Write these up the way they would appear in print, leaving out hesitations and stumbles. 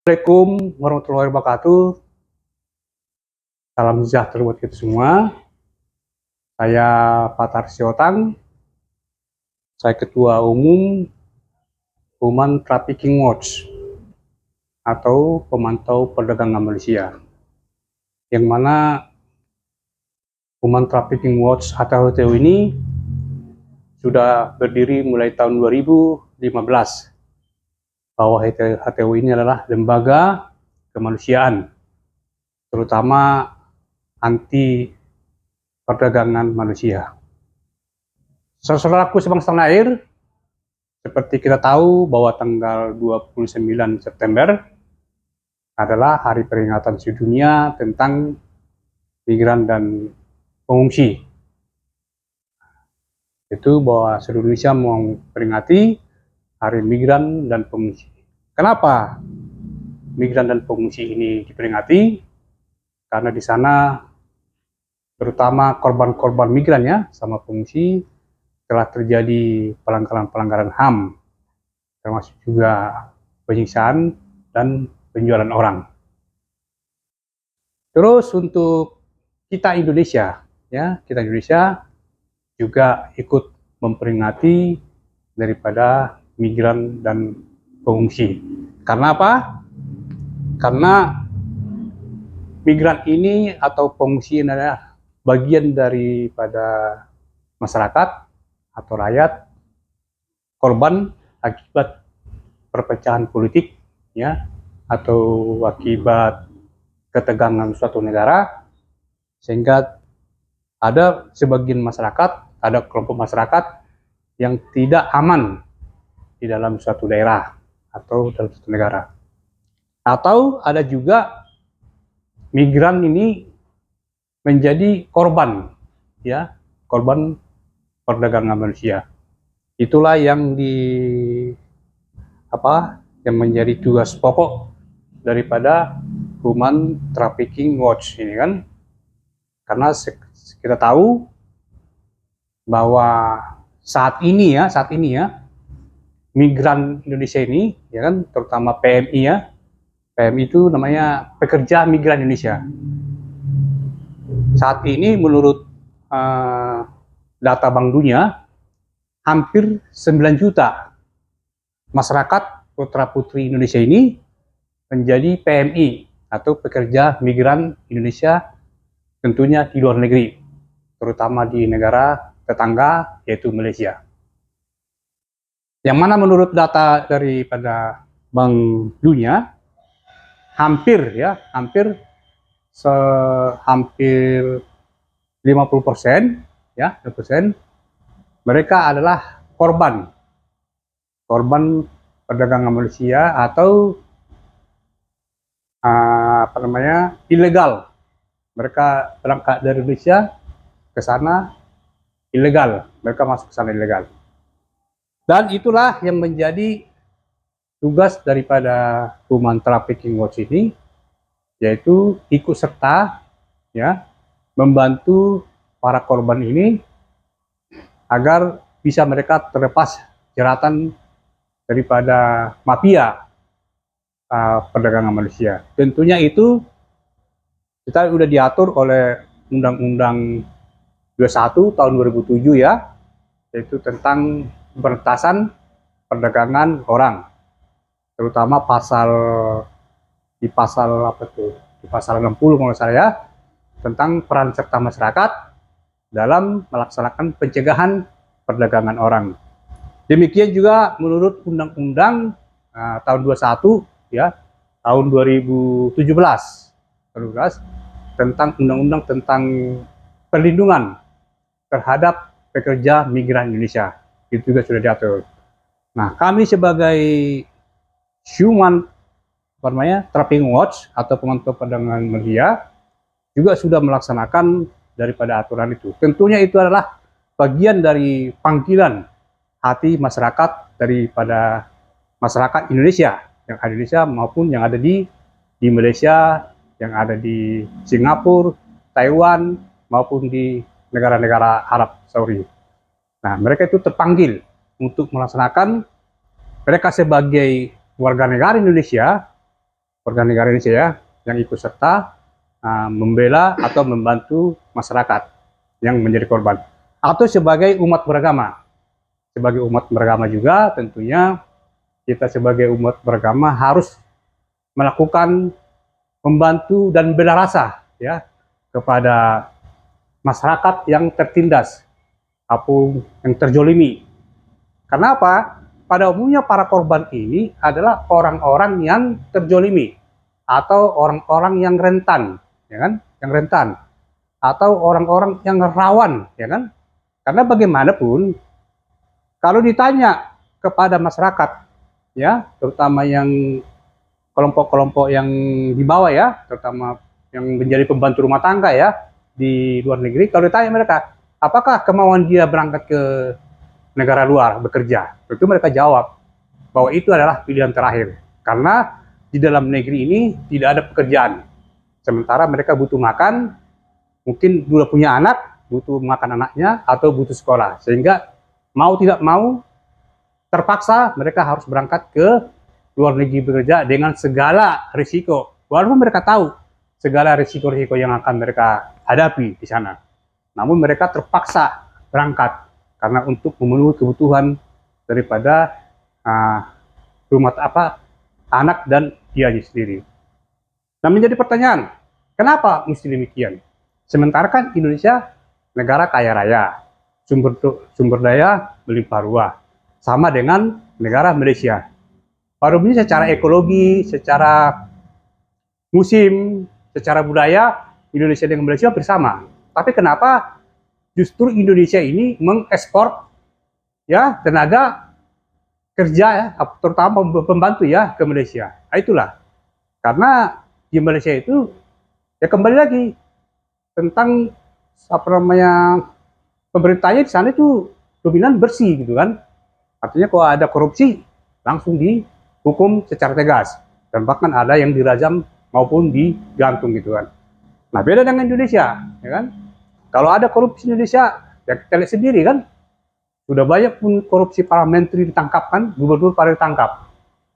Assalamualaikum warahmatullahi wabarakatuh. Salam sejahtera buat kita semua. Saya Fathar Siotang. Saya Ketua Umum Human Trafficking Watch atau Pemantau Perdagangan Manusia. Yang mana Human Trafficking Watch atau HTW ini sudah berdiri mulai tahun 2015. Bahwa HTW ini adalah lembaga kemanusiaan, terutama anti perdagangan manusia. Saudaraku sebangsa tanah air, seperti kita tahu bahwa tanggal 29 September adalah hari peringatan sedunia tentang migran dan pengungsi. Itu bahwa seluruh Indonesia memperingati Hari Migran dan Pengungsi. Kenapa migran dan pengungsi ini diperingati? Karena di sana terutama korban-korban migran ya sama pengungsi telah terjadi pelanggaran-pelanggaran HAM, termasuk juga penyiksaan dan penjualan orang. Terus untuk kita Indonesia juga ikut memperingati daripada migran dan pengungsi. Karena apa? Karena migran ini atau pengungsi ini adalah bagian daripada masyarakat atau rakyat korban akibat perpecahan politik ya atau akibat ketegangan suatu negara, sehingga ada sebagian masyarakat, ada kelompok masyarakat yang tidak aman di dalam suatu daerah atau dalam suatu negara. Atau ada juga migran ini menjadi korban ya, korban perdagangan manusia. Itulah yang yang menjadi tugas pokok daripada Human Trafficking Watch ini kan. Karena kita tahu bahwa saat ini ya migran Indonesia ini ya kan, terutama PMI ya. PMI itu namanya Pekerja Migran Indonesia. Saat ini menurut data Bank Dunia hampir 9 juta masyarakat putra-putri Indonesia ini menjadi PMI atau pekerja migran Indonesia, tentunya di luar negeri, terutama di negara tetangga yaitu Malaysia. Yang mana menurut data daripada Bank Dunia hampir 50% ya, mereka adalah korban perdagangan manusia atau ilegal. Mereka berangkat dari Indonesia ke sana ilegal, mereka masuk ke sana ilegal. Dan itulah yang menjadi tugas daripada Human Trafficking Watch ini, yaitu ikut serta ya membantu para korban ini agar bisa mereka terlepas jeratan daripada mafia perdagangan manusia. Tentunya itu kita sudah diatur oleh Undang-Undang 21 tahun 2007 ya, yaitu tentang pemberantasan perdagangan orang, terutama di pasal 60 kalau saya, tentang peran serta masyarakat dalam melaksanakan pencegahan perdagangan orang. Demikian juga menurut Undang-Undang tahun 21 ya, tahun 2017 tentang Undang-Undang tentang perlindungan terhadap pekerja migran Indonesia. Itu juga sudah diatur. Nah, kami sebagai Human Trafficking Watch atau Pemantau Perdagangan Manusia juga sudah melaksanakan daripada aturan itu. Tentunya itu adalah bagian dari panggilan hati masyarakat daripada masyarakat Indonesia yang ada di Indonesia maupun yang ada di Malaysia, yang ada di Singapura, Taiwan maupun di negara-negara Arab Saudi. Nah, mereka itu terpanggil untuk melaksanakan, mereka sebagai warga negara Indonesia warga negara Indonesia ya, yang ikut serta membela atau membantu masyarakat yang menjadi korban, atau sebagai umat beragama. Sebagai umat beragama juga tentunya kita sebagai umat beragama harus melakukan membantu dan bela rasa ya kepada masyarakat yang tertindas ataupun yang terjolimi. Karena apa? Pada umumnya para korban ini adalah orang-orang yang terjolimi atau orang-orang yang rentan, ya kan? Yang rentan atau orang-orang yang rawan, ya kan? Karena bagaimanapun kalau ditanya kepada masyarakat, ya, terutama yang kelompok-kelompok yang di bawah ya, terutama yang menjadi pembantu rumah tangga ya di luar negeri, kalau ditanya mereka, apakah kemauan dia berangkat ke negara luar bekerja, tentu mereka jawab bahwa itu adalah pilihan terakhir karena di dalam negeri ini tidak ada pekerjaan, sementara mereka butuh makan, mungkin sudah punya anak, butuh makan anaknya atau butuh sekolah, sehingga mau tidak mau terpaksa mereka harus berangkat ke luar negeri bekerja dengan segala risiko, walaupun mereka tahu segala risiko-risiko yang akan mereka hadapi di sana, namun mereka terpaksa berangkat karena untuk memenuhi kebutuhan daripada rumah anak dan dia sendiri. Nah, menjadi pertanyaan, kenapa mesti demikian? Sementara kan Indonesia negara kaya raya, sumber daya melimpah ruah, sama dengan negara Malaysia. Pada umumnya secara ekologi, secara musim, secara budaya, Indonesia dengan Malaysia bersama. Tapi kenapa justru Indonesia ini mengekspor ya tenaga kerja ya, terutama pembantu ya ke Malaysia. Nah, itulah karena di Malaysia itu ya kembali lagi tentang pemerintahnya di sana itu dominan bersih gitu kan. Artinya kalau ada korupsi langsung dihukum secara tegas dan bahkan ada yang dirajam maupun digantung gitu kan. Nah, beda dengan Indonesia ya kan. Kalau ada korupsi Indonesia, ya kita lihat sendiri kan, sudah banyak pun korupsi para menteri ditangkap kan, gubernur pada ditangkap,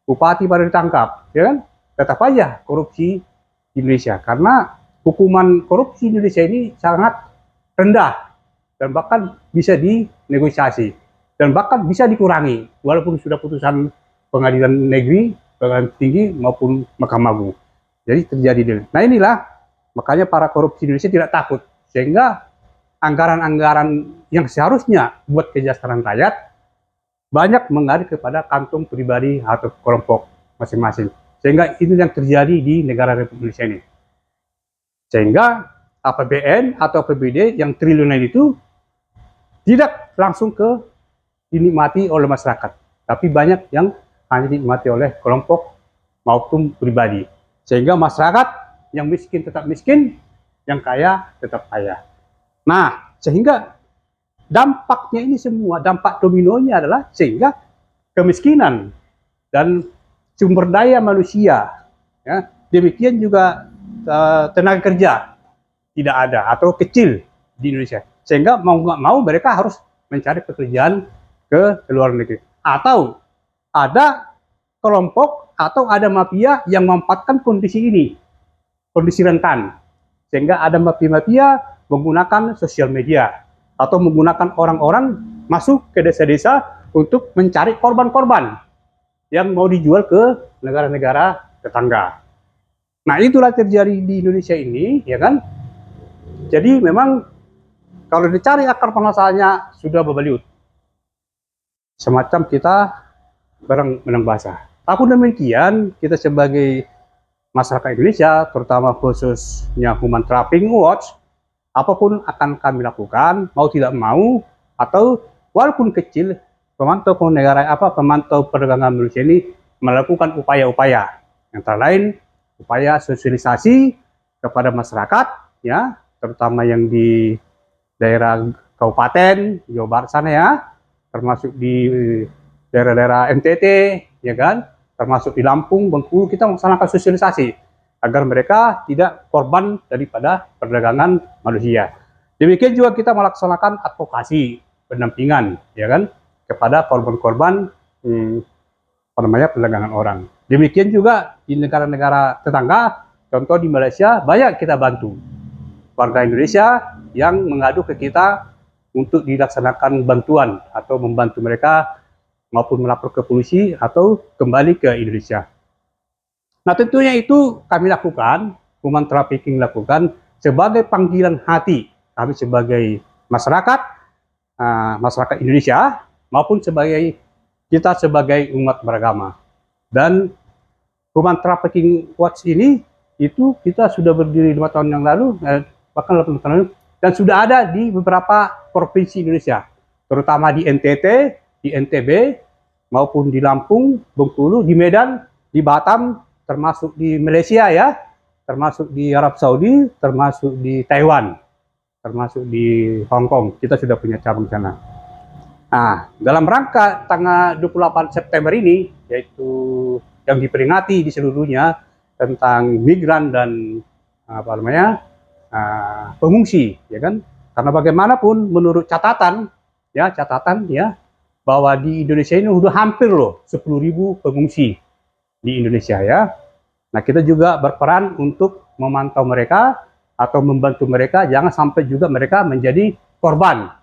bupati pada ditangkap, ya kan? Tetap aja korupsi di Indonesia, karena hukuman korupsi di Indonesia ini sangat rendah, dan bahkan bisa dinegosiasi, dan bahkan bisa dikurangi, walaupun sudah putusan pengadilan negeri, pengadilan tinggi maupun Mahkamah Agung. Jadi terjadi. Nah inilah, makanya para korupsi di Indonesia tidak takut, sehingga anggaran-anggaran yang seharusnya buat kesejahteraan rakyat banyak mengalir kepada kantong pribadi atau kelompok masing-masing. Sehingga ini yang terjadi di negara Republik Indonesia ini. Sehingga APBN atau APBD yang triliunan itu tidak langsung dinikmati oleh masyarakat, tapi banyak yang hanya dinikmati oleh kelompok maupun pribadi. Sehingga masyarakat yang miskin tetap miskin, yang kaya tetap kaya. Nah, sehingga dampaknya ini semua, dampak dominonya adalah sehingga kemiskinan dan sumber daya manusia, ya, demikian juga tenaga kerja tidak ada atau kecil di Indonesia. Sehingga mau nggak mau mereka harus mencari pekerjaan ke luar negeri. Atau ada kelompok atau ada mafia yang memanfaatkan kondisi ini, kondisi rentan. Sehingga ada mafia-mafia menggunakan sosial media atau menggunakan orang-orang masuk ke desa-desa untuk mencari korban-korban yang mau dijual ke negara-negara tetangga. Nah, itulah terjadi di Indonesia ini, ya kan? Jadi memang kalau dicari akar permasalahannya sudah berbaliut. Semacam kita barang menang basah. Namun demikian, kita sebagai masyarakat Indonesia, terutama khususnya Human Trafficking Watch, apapun akan kami lakukan, mau tidak mau, atau walaupun kecil, pemantau perdagangan manusia ini melakukan upaya-upaya, antara lain upaya sosialisasi kepada masyarakat, ya, terutama yang di daerah Kabupaten Jawa Barat sana ya, termasuk di daerah-daerah NTT, ya kan, termasuk di Lampung, Bengkulu, kita melaksanakan sosialisasi agar mereka tidak korban daripada perdagangan manusia. Demikian juga kita melaksanakan advokasi pendampingan, ya kan, kepada korban-korban perdagangan orang. Demikian juga di negara-negara tetangga, contoh di Malaysia, banyak kita bantu warga Indonesia yang mengadu ke kita untuk dilaksanakan bantuan atau membantu mereka maupun melapor ke polisi atau kembali ke Indonesia. Nah tentunya itu kami lakukan, human trafficking lakukan sebagai panggilan hati kami sebagai masyarakat, masyarakat Indonesia maupun sebagai kita sebagai umat beragama. Dan Human Trafficking Watch ini itu kita sudah berdiri 5 tahun yang lalu, bahkan 8 tahun lalu, dan sudah ada di beberapa provinsi Indonesia, terutama di NTT, di NTB, maupun di Lampung, Bengkulu, di Medan, di Batam, termasuk di Malaysia ya, termasuk di Arab Saudi, termasuk di Taiwan, termasuk di Hong Kong. Kita sudah punya cabang sana. Nah, dalam rangka tanggal 28 September ini, yaitu yang diperingati di seluruh dunia tentang migran dan apa namanya pengungsi, ya kan? Karena bagaimanapun menurut catatan ya bahwa di Indonesia ini sudah hampir loh 10.000 pengungsi di Indonesia ya. Nah kita juga berperan untuk memantau mereka atau membantu mereka jangan sampai juga mereka menjadi korban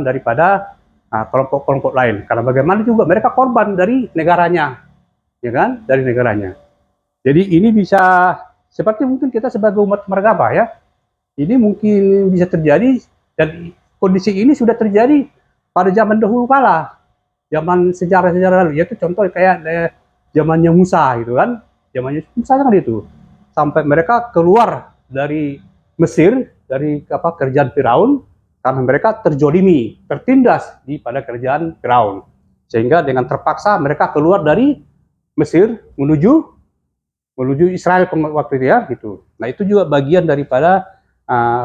daripada kelompok-kelompok lain. Karena bagaimana juga mereka korban dari negaranya, ya kan? Dari negaranya. Jadi ini bisa seperti mungkin kita sebagai umat beragama ya, ini mungkin bisa terjadi dan kondisi ini sudah terjadi pada zaman dahulu kala, zaman sejarah-sejarah lalu. Yaitu contoh kayak zamannya Musa gitu kan, zamannya Musa kan itu sampai mereka keluar dari Mesir dari kerajaan Firaun karena mereka terjolimi, tertindas pada kerajaan Firaun. Sehingga dengan terpaksa mereka keluar dari Mesir menuju Israel waktu itu ya gitu. Nah itu juga bagian daripada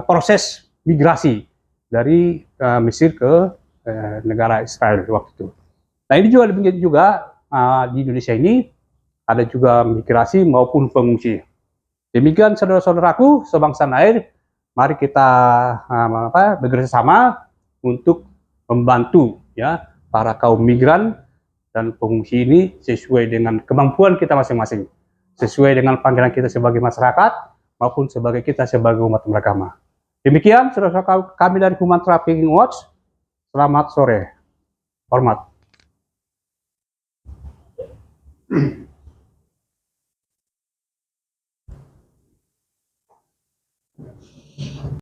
proses migrasi dari Mesir ke negara Israel waktu itu. Nah ini juga demikian juga di Indonesia ini ada juga migrasi maupun pengungsi. Demikian saudara-saudaraku sebangsa air, mari kita bekerja sama untuk membantu ya para kaum migran dan pengungsi ini sesuai dengan kemampuan kita masing-masing, sesuai dengan panggilan kita sebagai masyarakat maupun sebagai kita sebagai umat beragama. Demikian saudara-saudara kami dari Human Trafficking Watch. Selamat sore. Hormat.